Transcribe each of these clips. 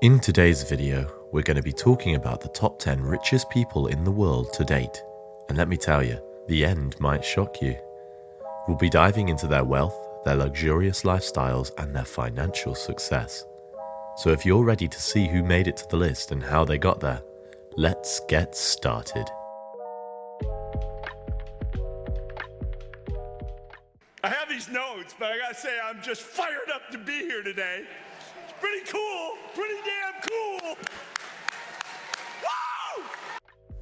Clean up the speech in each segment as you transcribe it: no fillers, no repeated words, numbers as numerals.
In today's video, we're going to be talking about the top 10 richest people in the world to date. And let me tell you, the end might shock you. We'll be diving into their wealth, their luxurious lifestyles, and their financial success. So if you're ready to see who made it to the list and how they got there, let's get started. I have these notes, but I gotta say, I'm just fired up to be here today. It's pretty cool, pretty damn cool. Woo!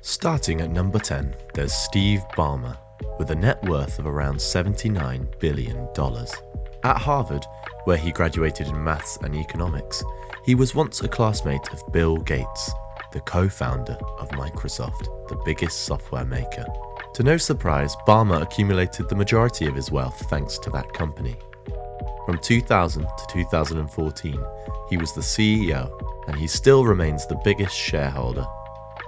Starting at number 10, there's Steve Ballmer, with a net worth of around $79 billion. At Harvard, where he graduated in maths and economics, he was once a classmate of Bill Gates, the co-founder of Microsoft, the biggest software maker. To no surprise, Ballmer accumulated the majority of his wealth thanks to that company. From 2000 to 2014, he was the CEO, and he still remains the biggest shareholder.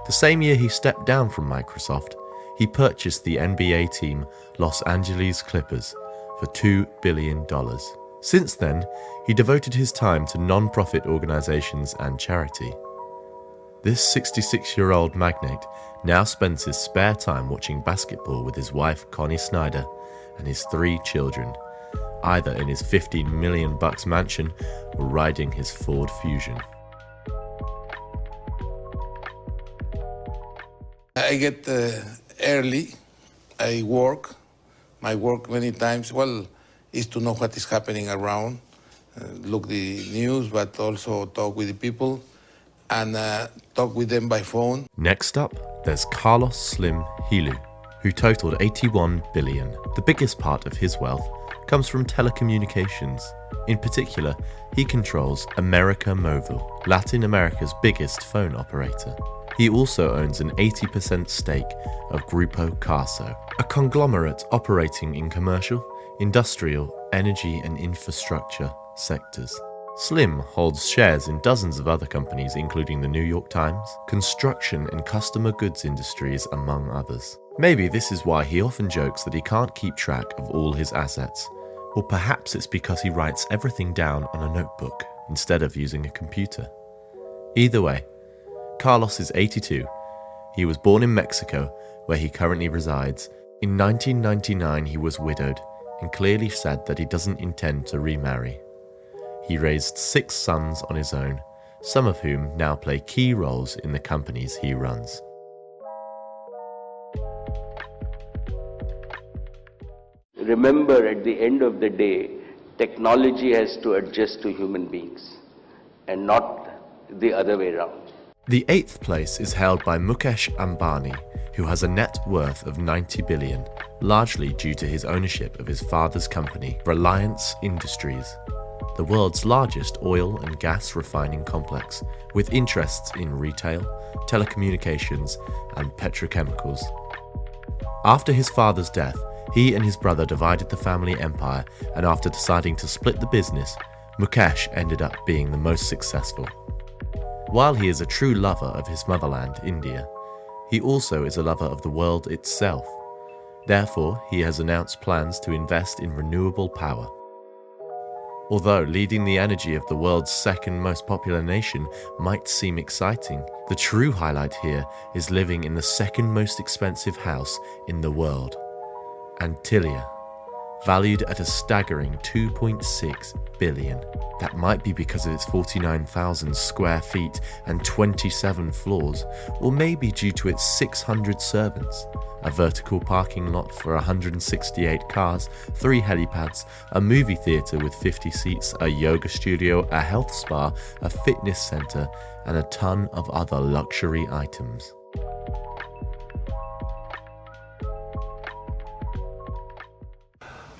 The same year he stepped down from Microsoft, he purchased the NBA team Los Angeles Clippers for $2 billion. Since then, he devoted his time to non-profit organizations and charity. This 66-year-old magnate now spends his spare time watching basketball with his wife Connie Snyder and his 3 children, either in his $15 million mansion or riding his Ford Fusion. I get early, I work. My work many times, is to know what is happening around, look the news, but also talk with the people and talk with them by phone. Next up, there's Carlos Slim Helu, who totaled $81 billion. The biggest part of his wealth comes from telecommunications. In particular, he controls América Móvil, Latin America's biggest phone operator. He also owns an 80% stake of Grupo Carso, a conglomerate operating in commercial, industrial, energy and infrastructure sectors. Slim holds shares in dozens of other companies including the New York Times, construction and customer goods industries, among others. Maybe this is why he often jokes that he can't keep track of all his assets, or perhaps it's because he writes everything down on a notebook instead of using a computer. Either way, Carlos is 82. He was born in Mexico, where he currently resides. In 1999 he was widowed and clearly said that he doesn't intend to remarry. He raised 6 sons on his own, some of whom now play key roles in the companies he runs. Remember, at the end of the day, technology has to adjust to human beings and not the other way around. The 8th place is held by Mukesh Ambani, who has a net worth of $90 billion, largely due to his ownership of his father's company, Reliance Industries, the world's largest oil and gas refining complex, with interests in retail, telecommunications, and petrochemicals. After his father's death, he and his brother divided the family empire, and after deciding to split the business, Mukesh ended up being the most successful. While he is a true lover of his motherland, India, he also is a lover of the world itself. Therefore, he has announced plans to invest in renewable power. Although leading the energy of the world's second most popular nation might seem exciting, the true highlight here is living in the second most expensive house in the world, Antilia, valued at a staggering $2.6 billion. That might be because of its 49,000 square feet and 27 floors, or maybe due to its 600 servants, a vertical parking lot for 168 cars, 3 helipads, a movie theatre with 50 seats, a yoga studio, a health spa, a fitness centre, and a ton of other luxury items.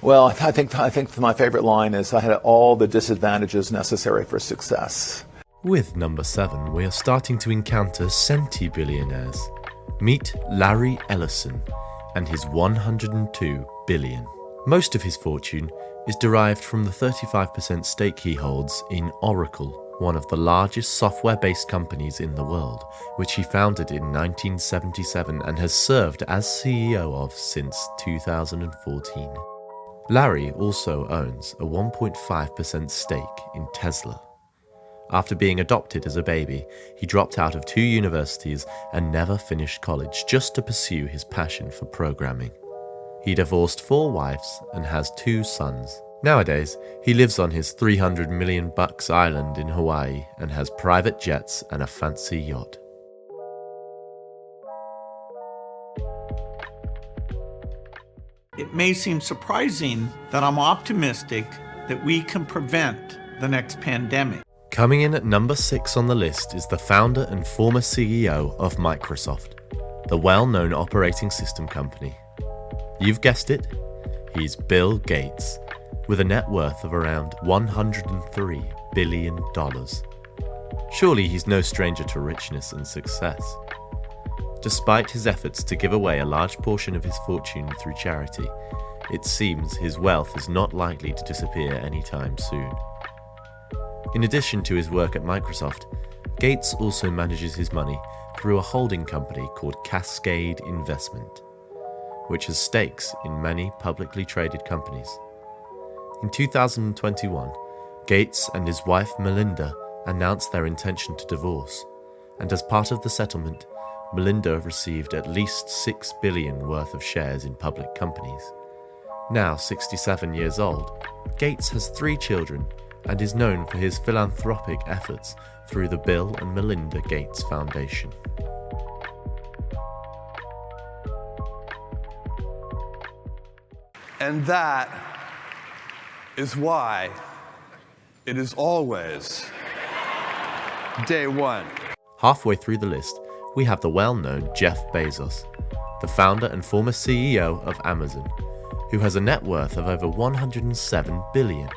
Well, I think my favorite line is, I had all the disadvantages necessary for success. With number 7, we are starting to encounter centi-billionaires. Meet Larry Ellison and his $102 billion. Most of his fortune is derived from the 35% stake he holds in Oracle, one of the largest software-based companies in the world, which he founded in 1977 and has served as CEO of since 2014. Larry also owns a 1.5% stake in Tesla. After being adopted as a baby, he dropped out of 2 universities and never finished college just to pursue his passion for programming. He divorced 4 wives and has 2 sons. Nowadays, he lives on his $300 million island in Hawaii and has private jets and a fancy yacht. It may seem surprising that I'm optimistic that we can prevent the next pandemic. Coming in at number 6 on the list is the founder and former CEO of Microsoft, the well-known operating system company. You've guessed it, he's Bill Gates, with a net worth of around $103 billion. Surely he's no stranger to richness and success. Despite his efforts to give away a large portion of his fortune through charity, it seems his wealth is not likely to disappear anytime soon. In addition to his work at Microsoft, Gates also manages his money through a holding company called Cascade Investment, which has stakes in many publicly traded companies. In 2021, Gates and his wife Melinda announced their intention to divorce, and as part of the settlement, Melinda received at least $6 billion worth of shares in public companies. Now 67 years old, Gates has 3 children and is known for his philanthropic efforts through the Bill and Melinda Gates Foundation. And that is why it is always day one. Halfway through the list, we have the well-known Jeff Bezos, the founder and former CEO of Amazon, who has a net worth of over $107 billion,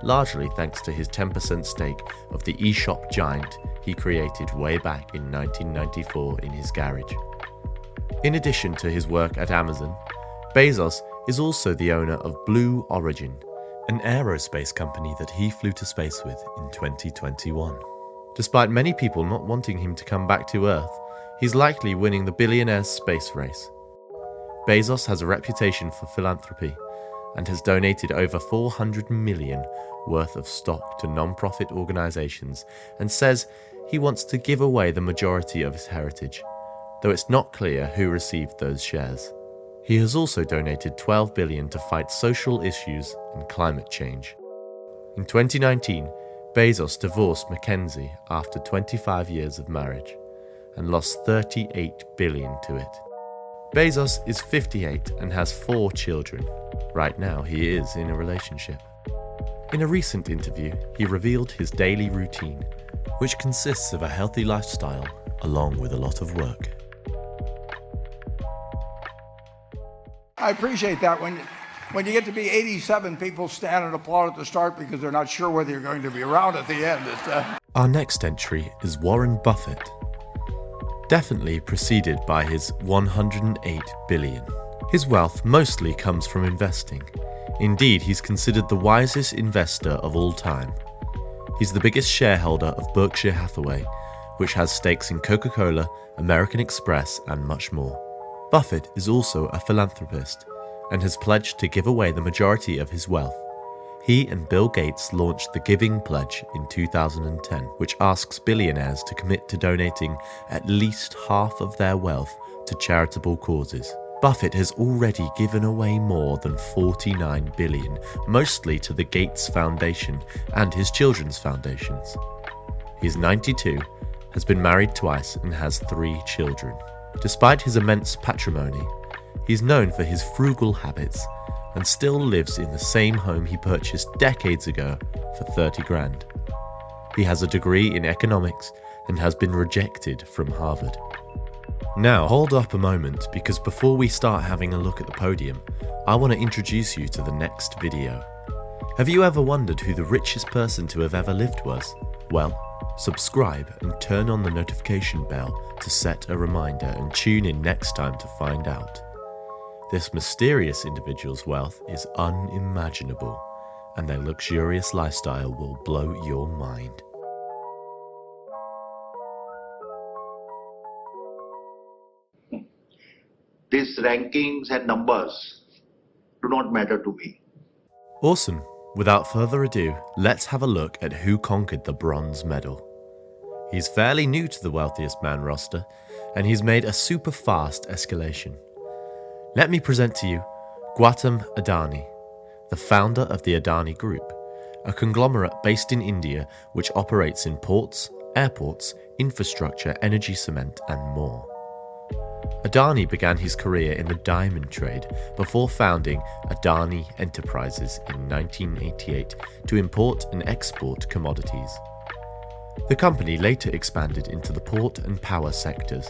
largely thanks to his 10% stake of the e-shop giant he created way back in 1994 in his garage. In addition to his work at Amazon, Bezos is also the owner of Blue Origin, an aerospace company that he flew to space with in 2021. Despite many people not wanting him to come back to Earth, he's likely winning the billionaire's space race. Bezos has a reputation for philanthropy and has donated over $400 million worth of stock to non-profit organizations and says he wants to give away the majority of his heritage, though it's not clear who received those shares. He has also donated $12 billion to fight social issues and climate change. In 2019, Bezos divorced Mackenzie after 25 years of marriage and lost $38 billion to it. Bezos is 58 and has 4 children. Right now, he is in a relationship. In a recent interview, he revealed his daily routine, which consists of a healthy lifestyle along with a lot of work. I appreciate that. When you get to be 87, people stand and applaud at the start because they're not sure whether you're going to be around at the end. Our next entry is Warren Buffett, definitely preceded by his $108 billion. His wealth mostly comes from investing. Indeed, he's considered the wisest investor of all time. He's the biggest shareholder of Berkshire Hathaway, which has stakes in Coca-Cola, American Express, and much more. Buffett is also a philanthropist and has pledged to give away the majority of his wealth. He and Bill Gates launched the Giving Pledge in 2010, which asks billionaires to commit to donating at least half of their wealth to charitable causes. Buffett has already given away more than $49 billion, mostly to the Gates Foundation and his children's foundations. He's 92, has been married twice, and has 3 children. Despite his immense patrimony, he's known for his frugal habits and still lives in the same home he purchased decades ago for $30,000. He has a degree in economics and has been rejected from Harvard. Now, hold up a moment, because before we start having a look at the podium, I want to introduce you to the next video. Have you ever wondered who the richest person to have ever lived was? Well, subscribe and turn on the notification bell to set a reminder and tune in next time to find out. This mysterious individual's wealth is unimaginable, and their luxurious lifestyle will blow your mind. These rankings and numbers do not matter to me. Awesome. Without further ado, let's have a look at who conquered the bronze medal. He's fairly new to the wealthiest man roster, and he's made a super fast escalation. Let me present to you Gautam Adani, the founder of the Adani Group, a conglomerate based in India which operates in ports, airports, infrastructure, energy, cement, and more. Adani began his career in the diamond trade before founding Adani Enterprises in 1988 to import and export commodities. The company later expanded into the port and power sectors,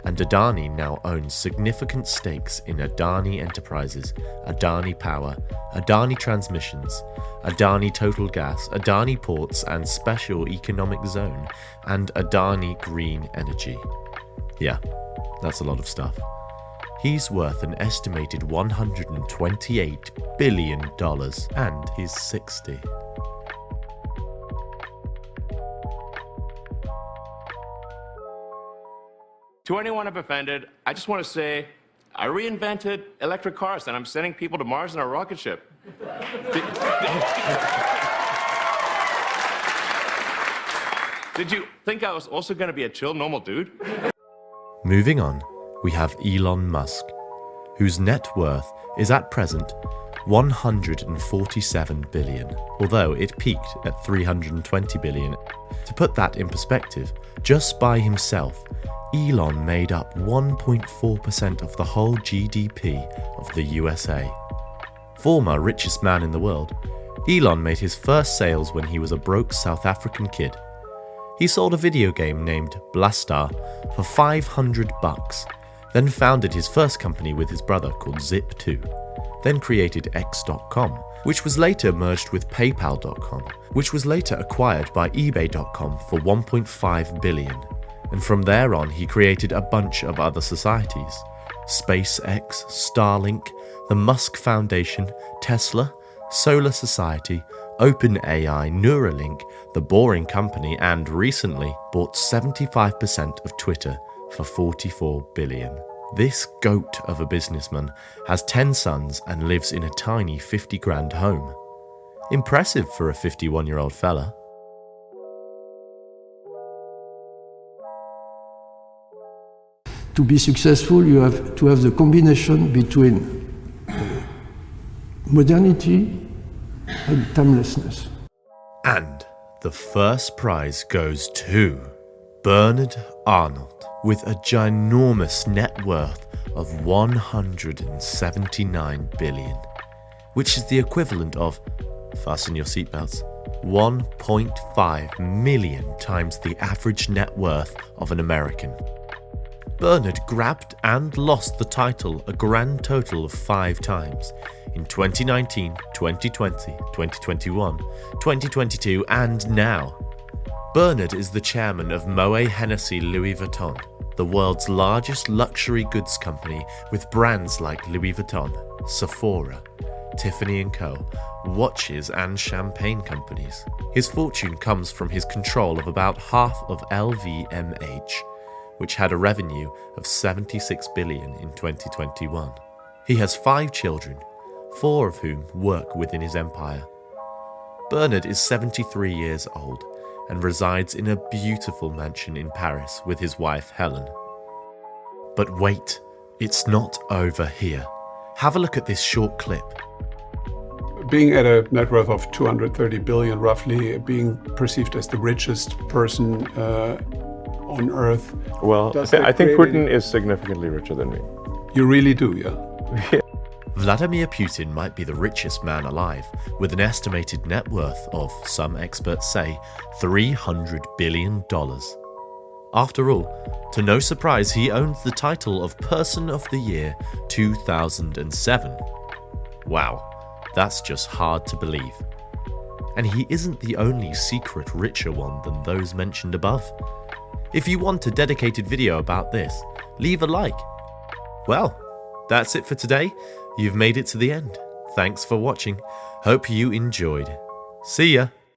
and Adani now owns significant stakes in Adani Enterprises, Adani Power, Adani Transmissions, Adani Total Gas, Adani Ports and Special Economic Zone, and Adani Green Energy. Yeah, that's a lot of stuff. He's worth an estimated $128 billion, and he's 60. To anyone I've offended, I just want to say I reinvented electric cars and I'm sending people to Mars in a rocket ship. Did you think I was also going to be a chill, normal dude? Moving on, we have Elon Musk, whose net worth is at present $147 billion, although it peaked at $320 billion. To put that in perspective, just by himself, Elon made up 1.4% of the whole GDP of the USA. Former richest man in the world, Elon made his first sales when he was a broke South African kid. He sold a video game named Blastar for $500, then founded his first company with his brother called Zip2, then created X.com, which was later merged with PayPal.com, which was later acquired by eBay.com for $1.5 billion. And from there on, he created a bunch of other societies: SpaceX, Starlink, the Musk Foundation, Tesla, Solar Society, OpenAI, Neuralink, The Boring Company, and recently bought 75% of Twitter for $44 billion. This goat of a businessman has 10 sons and lives in a tiny 50 grand home. Impressive for a 51-year-old fella. To be successful, you have to have the combination between modernity and timelessness. And the first prize goes to Bernard Arnault, with a ginormous net worth of $179 billion, which is the equivalent of, fasten your seatbelts, 1.5 million times the average net worth of an American. Bernard grabbed and lost the title a grand total of 5 times in 2019, 2020, 2021, 2022, and now. Bernard is the chairman of Moet Hennessy Louis Vuitton, the world's largest luxury goods company with brands like Louis Vuitton, Sephora, Tiffany & Co., watches and champagne companies. His fortune comes from his control of about half of LVMH, which had a revenue of $76 billion in 2021. He has 5 children, 4 of whom work within his empire. Bernard is 73 years old and resides in a beautiful mansion in Paris with his wife Helen. But wait, it's not over here. Have a look at this short clip. Being at a net worth of 230 billion roughly, being perceived as the richest person on Earth. Well, I think Putin is significantly richer than me. You really do, yeah? Vladimir Putin might be the richest man alive, with an estimated net worth of, some experts say, $300 billion. After all, to no surprise, he owns the title of Person of the Year 2007. Wow, that's just hard to believe. And he isn't the only secret richer one than those mentioned above. If you want a dedicated video about this, leave a like. Well, that's it for today. You've made it to the end. Thanks for watching. Hope you enjoyed. See ya!